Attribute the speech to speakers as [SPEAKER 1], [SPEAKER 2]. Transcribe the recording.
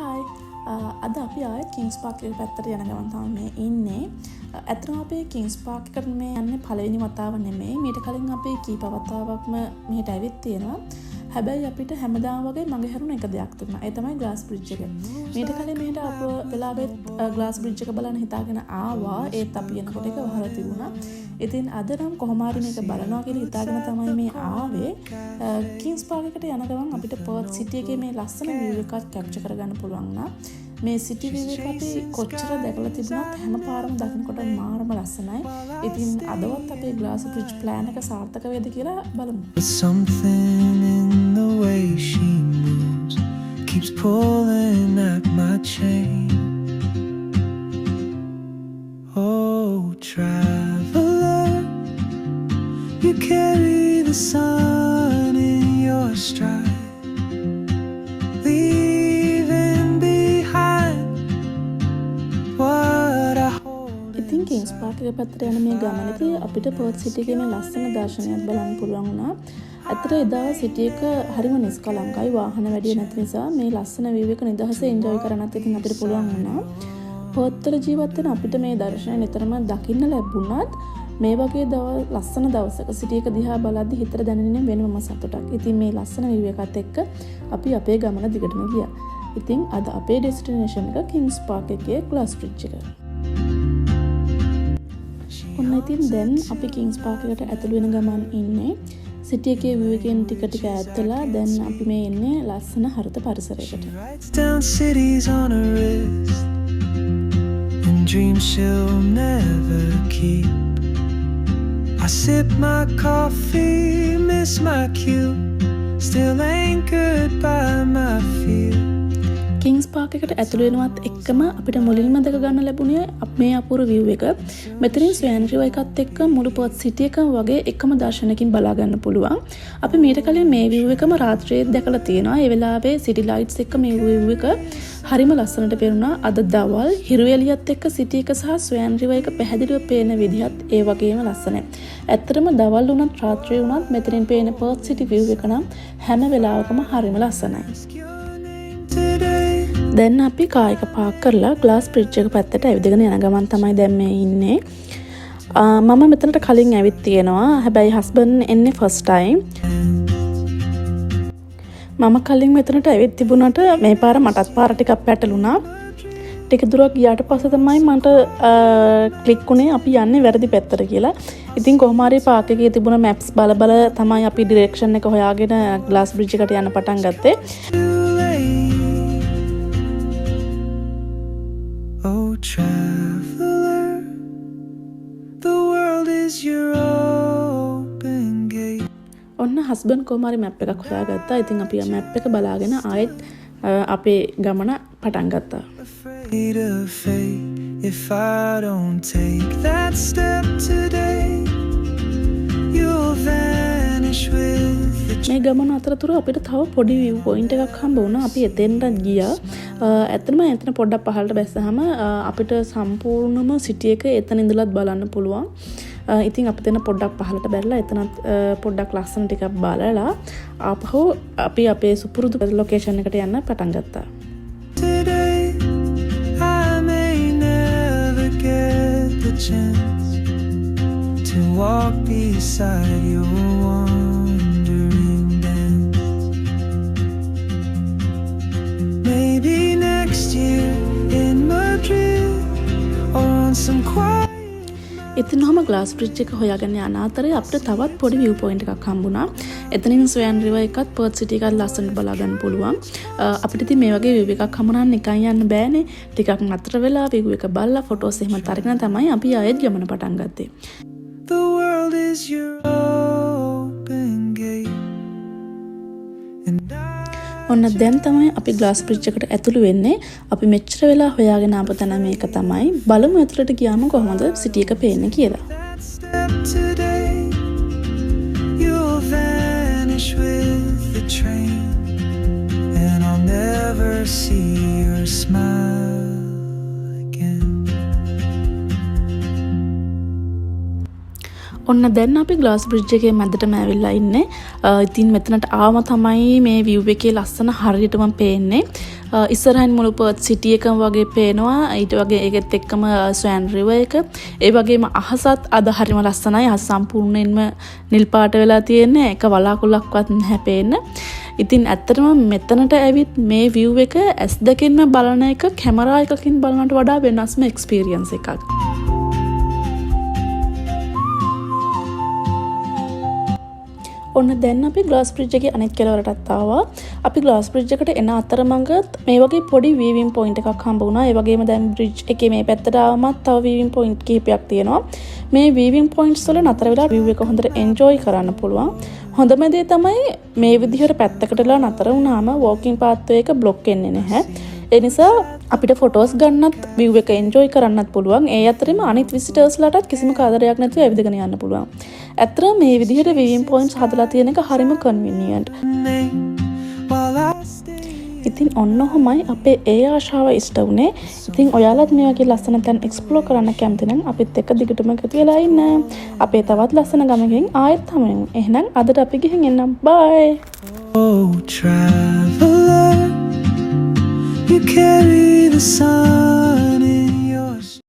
[SPEAKER 1] Hi අද අපි ආයෙත් කිංස් පාක් එක පැත්තට යන ගමන් තමයි මේ ඉන්නේ. ඇත්තටම අපි කිංස් පාක් එකට මේ යන්නේ පළවෙනි වතාව නෙමෙයි. මීට කලින් අපි කීප වතාවක්ම මෙහෙට ඇවිත් තියෙනවා. හැබැයි අපිට හැමදාම වගේ මගේ හැරුණ එක දෙයක් තිබුණා. ඒ තමයි ග්ලාස් බ්‍රිජ් එක. මීට කලින් මෙහෙට ආපු වෙලාවෙත් ග්ලාස් බ්‍රිජ් එක බලන්න හිතාගෙන ආවා. ඒත් අපි යනකොට ඒක වහලා තිබුණා. ඉතින් අද නම් කොහොම හරි මේක බලනවා කියලා හිතාගෙන තමයි මේ ආවේ. කිංස් පාක් එකට යන ගමන් අපිට පර්ත් සිටි එකේ මේ ලස්සන view එකක් කැප්චර් කරගන්න පුළුවන් නා. මේ සිටි view එක අපි කොච්චර දැකලා තිබුණත් හැම පාරම දකින්නකොට මාරම ලස්සනයි. ඉතින් අදවත් අපේ ග්ලාස් බ්‍රිජ් ප්ලෑන් එක සාර්ථක වේද කියලා බලමු.
[SPEAKER 2] Something in the way she moves keeps pulling at my chain. Oh, traveler, you carry the sun in your stride, leaving behind what I hold.
[SPEAKER 1] ඉතින් කිංස් පාක් එක පැත්තට යන මේ ගමනේදී අපිට පර්ත් සිටි එකේ මේ ලස්සන දර්ශනයක් බලන්න පුළුවන් වුණා. අතට එදා සිටි එක හරිම නිස්කලංකයි, වාහන වැඩි නැති නිසා මේ ලස්සන view එක නිදහසේ enjoy කරන්නත් ඉතින් අපිට පුළුවන් වුණා. පර්ත් වල ජීවත් වෙන අපිට මේ දර්ශනය නිතරම දකින්න ලැබුණත් මේ වගේ ලස්සන දවසක සිටි එක දිහා බලද්දි හිතට දැනෙන වෙනම සතුටක්. ඉතින් මේ ලස්සන view එකත් එක්ක අපි අපේ ගමන දිගටම ගියා. ඉතින් අද අපේ ඩෙස්ටිනේෂන් එක කිංස් පාක් එකේ ග්ලාස් බ්‍රිජ් එක. ඔන්න ඉතින් දැන් අපි කිංස් පාක් එකට ඇතුළු වෙන ගමන් ඉන්නේ. සිටි එකේ view එකෙන් ටික ටික ඈත් වෙලා දැන් අපි මේ ඉන්නේ ලස්සන හරිත පරිසරයකට.
[SPEAKER 2] Writes down cities on her wrist and dreams she'll never keep. I sip my coffee, miss my cue, still anchored by my fear.
[SPEAKER 1] Kings Park එකට ඇතුළු වෙනවත් එක්කම අපිට මුලින්ම දැක ගන්න ලැබුණේ මේ අපූර්ව view එක. මෙතනින් ස්වෑන් රිවර් එකත් එක්ක මුළු පර්ත් සිටි එකම වගේ එකම දර්ශනකින් බලා ගන්න පුළුවන්. අපි මීට කලින් මේ view එකම රාත්‍රියේ දැකලා තියෙනවා. ඒ වෙලාවේ සිටි ලයිට්ස් එක්ක මේ view එක හරිම ලස්සනට පේනවා. අද දවල් හිරු එළියත් එක්ක සිටි එක සහ ස්වෑන් රිවර් එක පැහැදිලිව පේන විදිහත් ඒ වගේම ලස්සනයි. ඇත්තටම දවල් වුණත් රාත්‍රියේ වුණත් මෙතනින් පේන පර්ත් සිටි view එක නම් හැම වෙලාවකම හරිම ලස්සනයි. දැන් අපි කායක පාක් කරලා ග්ලාස් බ්‍රිජ් එක පැත්තට ඇවිදගෙන යන ගමන් තමයි දැන් මේ ඉන්නේ. මම මෙතනට කලින් ඇවිත් තියෙනවා. හැබැයි හස්බන්ඩ් එන්නේ ෆස්ට් ටයිම්. මම කලින් මෙතනට ඇවිත් තිබුණාට මේ පාර මටත් පාර ටිකක් පැටලුණා. ටික දුරක් ගියාට පස්සේ තමයි මට ක්ලික් වුණේ අපි යන්නේ වැරදි පැත්තට කියලා. ඉතින් කොහොම හරි පාක් එකේ තිබුණ මැප්ස් බල තමයි අපි ඩිරෙක්ෂන් එක හොයාගෙන ග්ලාස් බ්‍රිජ් එකට යන්න පටන් ගත්තේ.
[SPEAKER 2] Oh, traveler, the world is your open gate.
[SPEAKER 1] ඔන්න හස්බන්ඩ් කොහොම හරි මැප් එකක් හොයාගත්තා. ඉතින් අපි මැප් එක බලාගෙන ආයෙත් අපේ ගමන පටන් ගත්තා.
[SPEAKER 2] Afraid of fate if I don't take that step today, you'll vanish with the
[SPEAKER 1] මේ ගමන අතරතුර අපිට තව පොඩි view point එකක් හම්බ වුණා. අපි එතෙන්ට ගියා. ඇත්තටම එතන පොඩ්ඩක් පහළට බැස්සහම අපිට සම්පූර්ණම සිටි එක එතන ඉඳලත් බලන්න පුළුවන්. ඉතින් අපි දෙන පොඩ්ඩක් පහළට බැලලා එතනත් පොඩ්ඩක් ලස්සන ටිකක් බලලා ආපහු අපි අපේ සුපුරුදු ලොකේෂන් එකට යන්න පටන් ගත්තා.
[SPEAKER 2] today. I may never get the chance to walk beside your wandering dance. Maybe next year in Madrid or on some quiet.
[SPEAKER 1] ඉතින් ඔහම ග්ලාස් බ්‍රිජ් එක හොයාගෙන යන අතරේ අපිට තවත් පොඩි view point එකක් හම්බුණා. එතනින් ස්වෑන් රිවර් එකත් පර්ත් සිටි එකත් ලස්සනට බලා ගන්න පුළුවන්. අපිට ඉතින් මේ වගේ view එකක් හම්බුනනම් නිකන් යන්න බෑනේ. ටිකක් නතර වෙලා view එක බලලා ෆොටෝස් එහෙමත් අරගෙන තමයි අපි ආයෙත් ගමන පටන් ගත්තේ.
[SPEAKER 2] The world is your open gate. And
[SPEAKER 1] ඔන්න දැන් තමයි අපි ග්ලාස් බ්‍රිජ් එකට ඇතුළු වෙන්නේ. අපි මෙච්චර වෙලා හොයාගෙන ආපු තැන මේක තමයි. බලමු ඇතුළට ගියාම කොහොමද සිටි එක පේන්නේ කියලා.
[SPEAKER 2] that step today, you'll vanish with the train, and I'll never see your smile again.
[SPEAKER 1] ඔන්න දැන් අපි ග්ලාස් බ්‍රිජ් එකේ මැදටම ඇවිල්ලා ඉන්නේ. ඉතින් මෙතනට ආවම තමයි මේ view එකේ ලස්සන හරියටම පේන්නේ. ඉස්සරහින් මුළු පර්ත් සිටි එකම වගේ පේනවා. ඊට වගේ ඒකෙත් එක්කම ස්වෑන් රිවර් එක. ඒ වගේම අහසත් අද හරියම ලස්සනයි. අහස සම්පූර්ණයෙන්ම නිල් පාට වෙලා තියෙන්නේ. එක වලාකුළක්වත් නැහැ පේන්න. ඉතින් ඇත්තටම මෙතනට ඇවිත් මේ view එක S2කින්ම බලන එක කැමරා එකකින් බලනට වඩා වෙනස්ම එක්ස්පීරියන්ස් එකක්. ඔන්න දැන් අපි ග්ලාස් බ්‍රිජ් එකේ අනෙක් කෙළවරටත් ආවා. අපි ග්ලාස් බ්‍රිජ් එකට එන අතරමඟ මේ වගේ පොඩි වීවිං පොයින්ට් එකක් හම්බ වුණා. ඒ වගේම දැන් බ්‍රිජ් එකේ මේ පැත්තට ආවමත් තව වීවිං පොයින්ට් කිහිපයක් තියෙනවා. මේ වීවිං පොයින්ට්ස් වල නතර වෙලා view එක හොඳට එන්ජොයි කරන්න පුළුවන්. හොඳම දේ තමයි මේ විදිහට පැත්තකටලා නතර වුණාම walking pathway එක block වෙන්නේ නැහැ. ඒ නිසා අපිට ෆොටෝස් ගන්නත් view එක එන්ජොයි කරන්නත් පුළුවන්. ඒ අතරෙම අනිත් විසිටර්ස් ලටත් කිසිම කරදරයක් නැතුව ඇවිදගෙන යන්න පුළුවන්. ඇත්තටම මේ විදිහට viewing points හදලා තියෙන එක හරිම convenient. ඉතින් ඔන්න ඔහොමයි අපේ ඒ ආශාව ඉෂ්ට වුණේ. ඉතින් ඔයාලත් මේ වගේ ලස්සන තැන් එක්ස්ප්ලෝර් කරන්න කැමති නම් අපිත් එක්ක දිගටම එකතු වෙලා ඉන්න. අපේ තවත් ලස්සන ගමකින් ආයෙත් හමුවෙමු. එහෙනම් අදට අපි ගිහින් එන්නම්. bye.
[SPEAKER 2] Oh, traveler, you carry the sun.